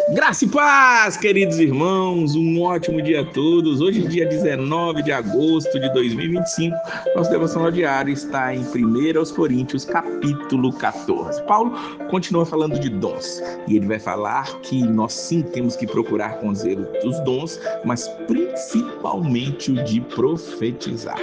Graça e paz, queridos irmãos, um ótimo dia a todos. Hoje, dia 19 de agosto de 2025, nosso devocional diário está em 1 Coríntios, capítulo 14. Paulo continua falando de dons e ele vai falar que nós sim temos que procurar com zelo os dons, mas principalmente o de profetizar.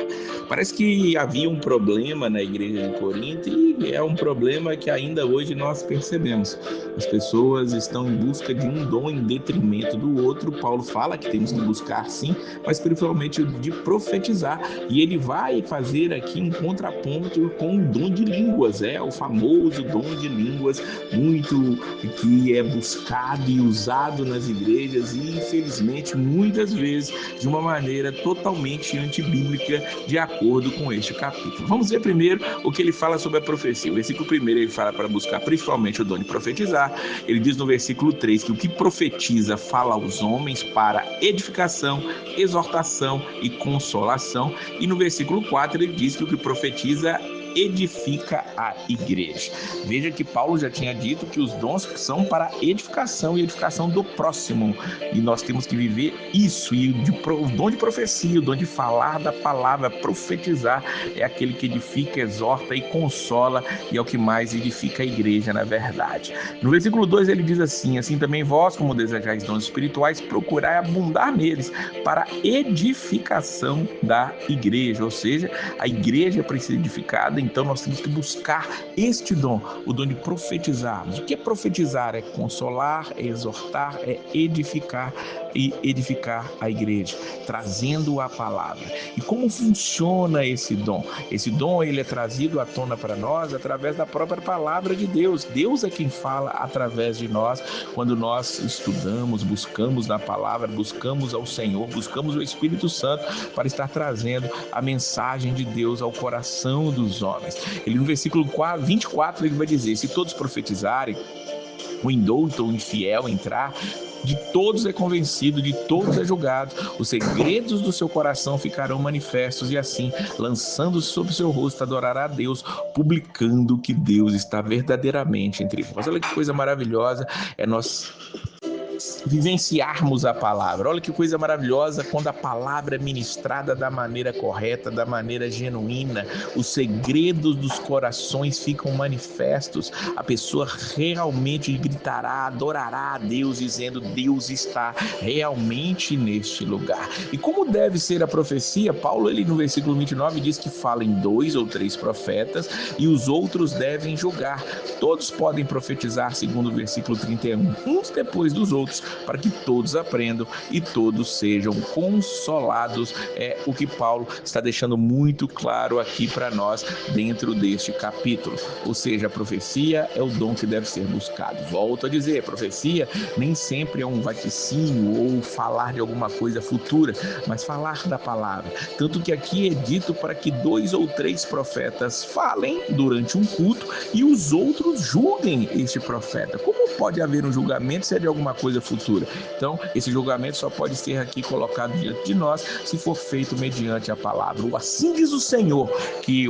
Parece que havia um problema na igreja de Corinto e é um problema que ainda hoje nós percebemos. As pessoas estão em busca de um dom em detrimento do outro. Paulo fala que temos que buscar sim, mas principalmente o de profetizar. E ele vai fazer aqui um contraponto com o dom de línguas, o famoso dom de línguas, muito que é buscado e usado nas igrejas e infelizmente muitas vezes de uma maneira totalmente antibíblica, de acordo com este capítulo. Vamos ver primeiro o que ele fala sobre a profecia. O versículo 1 ele fala para buscar principalmente o dom de profetizar. Ele diz no versículo 3 que o que profetiza fala aos homens para edificação, exortação e consolação. E no versículo 4 ele diz que o que profetiza edifica a igreja. Veja que Paulo já tinha dito que os dons são para edificação e edificação do próximo. E nós temos que viver isso. E o dom de profecia, o dom de falar da palavra, profetizar, é aquele que edifica, exorta e consola, e é o que mais edifica a igreja, na verdade. No versículo 2 ele diz assim também vós, como desejais dons espirituais, procurai abundar neles, para edificação da igreja. Ou seja, a igreja precisa ser edificada, então nós temos que buscar este dom, o dom de profetizar. O que é profetizar? É consolar, é exortar, é edificar e edificar a igreja, trazendo a palavra. E como funciona esse dom? Esse dom ele é trazido à tona para nós através da própria palavra de Deus. Deus é quem fala através de nós quando nós estudamos, buscamos na palavra, buscamos ao Senhor, buscamos o Espírito Santo para estar trazendo a mensagem de Deus ao coração dos homens. Ele no versículo 24 ele vai dizer: se todos profetizarem, o indouto ou infiel entrar, de todos é convencido, de todos é julgado. Os segredos do seu coração ficarão manifestos, e assim, lançando-se sobre o seu rosto, adorará a Deus, publicando que Deus está verdadeiramente entre vós. Olha que coisa maravilhosa é nós vivenciarmos a palavra. Olha que coisa maravilhosa quando a palavra é ministrada da maneira correta, da maneira genuína. Os segredos dos corações ficam manifestos. A pessoa realmente gritará, adorará a Deus, dizendo: Deus está realmente neste lugar. E como deve ser a profecia? Paulo, ele no versículo 29 diz que fala em 2 ou 3 profetas e os outros devem julgar. Todos podem profetizar, segundo o versículo 31, uns depois dos outros, para que todos aprendam e todos sejam consolados. É o que Paulo está deixando muito claro aqui para nós dentro deste capítulo. Ou seja, a profecia é o dom que deve ser buscado. Volto a dizer, a profecia nem sempre é um vaticínio ou falar de alguma coisa futura, mas falar da palavra. Tanto que aqui é dito para que 2 ou 3 profetas falem durante um culto e os outros julguem este profeta. Como pode haver um julgamento se é de alguma coisa futura? Então, esse julgamento só pode ser aqui colocado diante de nós se for feito mediante a palavra. O assim diz o Senhor, que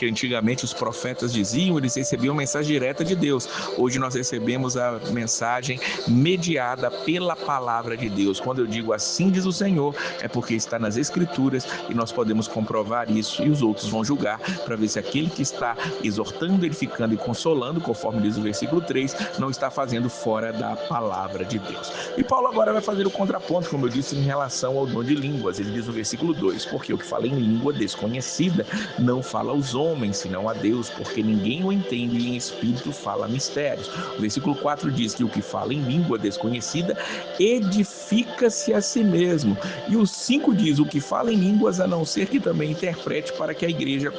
antigamente os profetas diziam, eles recebiam mensagem direta de Deus. Hoje nós recebemos a mensagem mediada pela palavra de Deus. Quando eu digo assim diz o Senhor, é porque está nas Escrituras e nós podemos comprovar isso, e os outros vão julgar para ver se aquele que está exortando, edificando e consolando, conforme diz o versículo 3, não está fazendo fora da palavra de Deus. E Paulo agora vai fazer o contraponto, como eu disse, em relação ao dom de línguas. Ele diz no versículo 2, porque o que fala em língua desconhecida não fala aos homens, senão a Deus, porque ninguém o entende e em espírito fala mistérios. O versículo 4 diz que o que fala em língua desconhecida edifica-se a si mesmo. E o 5 diz, o que fala em línguas, a não ser que também interprete para que a igreja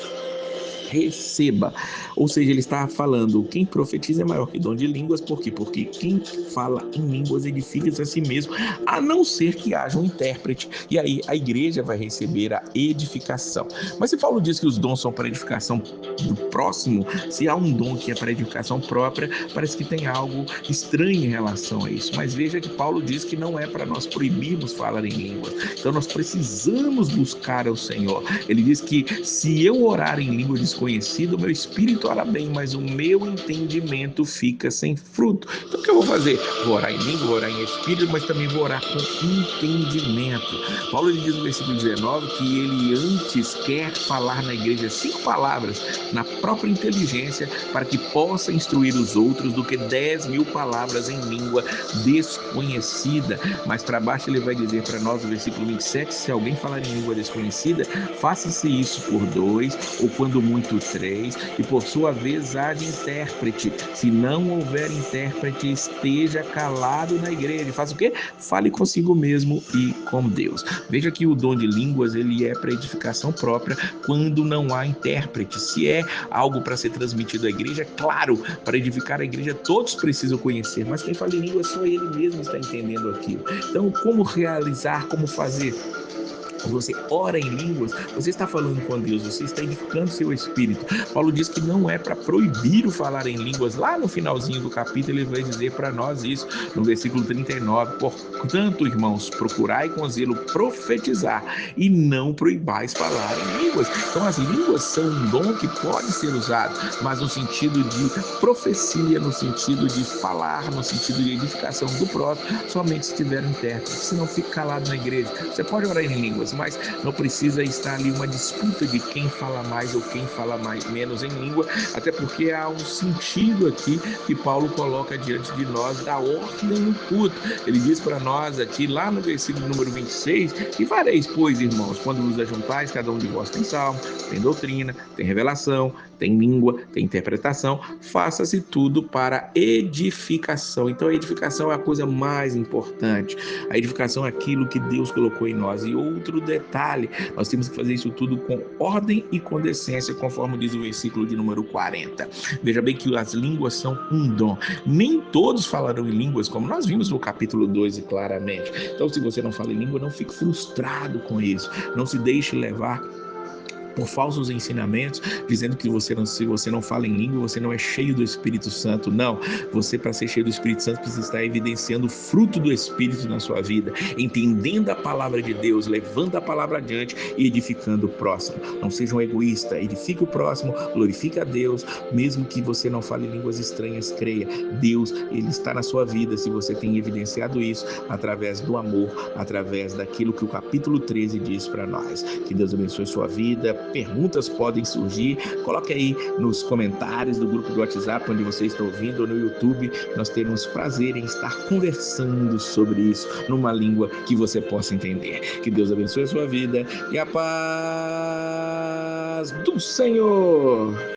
receba. Ou seja, ele está falando, quem profetiza é maior que dom de línguas. Por quê? Porque quem fala em línguas edifica-se a si mesmo, a não ser que haja um intérprete, e aí a igreja vai receber a edificação. Mas se Paulo diz que os dons são para edificação do próximo, se há um dom que é para edificação própria, parece que tem algo estranho em relação a isso. Mas veja que Paulo diz que não é para nós proibirmos falar em línguas, então nós precisamos buscar ao Senhor. Ele diz que se eu orar em língua desconhecida, desconhecida, o meu espírito ora bem, mas o meu entendimento fica sem fruto. Então o que eu vou fazer? Vou orar em língua, vou orar em espírito, mas também vou orar com entendimento. Paulo ele diz no versículo 19 que ele antes quer falar na igreja 5 palavras na própria inteligência para que possa instruir os outros do que 10.000 palavras em língua desconhecida. Mas para baixo ele vai dizer para nós no versículo 27, se alguém falar em língua desconhecida, faça-se isso por 2, ou quando muito 3, e por sua vez haja intérprete. Se não houver intérprete, esteja calado na igreja. Faça o quê? Fale consigo mesmo e com Deus. Veja que o dom de línguas ele é para edificação própria quando não há intérprete. Se é algo para ser transmitido à igreja, claro, para edificar a igreja todos precisam conhecer, mas quem fala em língua só ele mesmo está entendendo aquilo. Então, como realizar, como fazer? Quando você ora em línguas, você está falando com Deus, você está edificando seu espírito. Paulo diz que não é para proibir o falar em línguas. Lá no finalzinho do capítulo, ele vai dizer para nós isso, no versículo 39. Portanto, irmãos, procurai com zelo profetizar e não proibais falar em línguas. Então, as línguas são um dom que pode ser usado, mas no sentido de profecia, no sentido de falar, no sentido de edificação do próprio, somente se tiver um intérprete, senão fica calado na igreja. Você pode orar em línguas, mas não precisa estar ali uma disputa de quem fala mais ou quem fala menos em língua, até porque há um sentido aqui que Paulo coloca diante de nós da ordem no culto. Ele diz para nós aqui, lá no versículo número 26, que fareis, pois, irmãos, quando vos ajuntais, cada um de vós tem salmo, tem doutrina, tem revelação, tem língua, tem interpretação, faça-se tudo para edificação. Então a edificação é a coisa mais importante. A edificação é aquilo que Deus colocou em nós. E outro detalhe, nós temos que fazer isso tudo com ordem e com decência, conforme diz o versículo de número 40. Veja bem que as línguas são um dom. Nem todos falarão em línguas, como nós vimos no capítulo 2 claramente. Então, se você não fala em língua, não fique frustrado com isso. Não se deixe levar por falsos ensinamentos, dizendo que se você não fala em língua, você não é cheio do Espírito Santo. Não, você, para ser cheio do Espírito Santo, precisa estar evidenciando o fruto do Espírito na sua vida, entendendo a palavra de Deus, levando a palavra adiante e edificando o próximo. Não seja um egoísta, edifique o próximo, glorifique a Deus, mesmo que você não fale línguas estranhas, creia, Deus, Ele está na sua vida, se você tem evidenciado isso, através do amor, através daquilo que o capítulo 13 diz para nós. Que Deus abençoe sua vida. Perguntas podem surgir, coloque aí nos comentários do grupo do WhatsApp onde você está ouvindo, ou no YouTube. Nós teremos prazer em estar conversando sobre isso numa língua que você possa entender. Que Deus abençoe a sua vida e a paz do Senhor.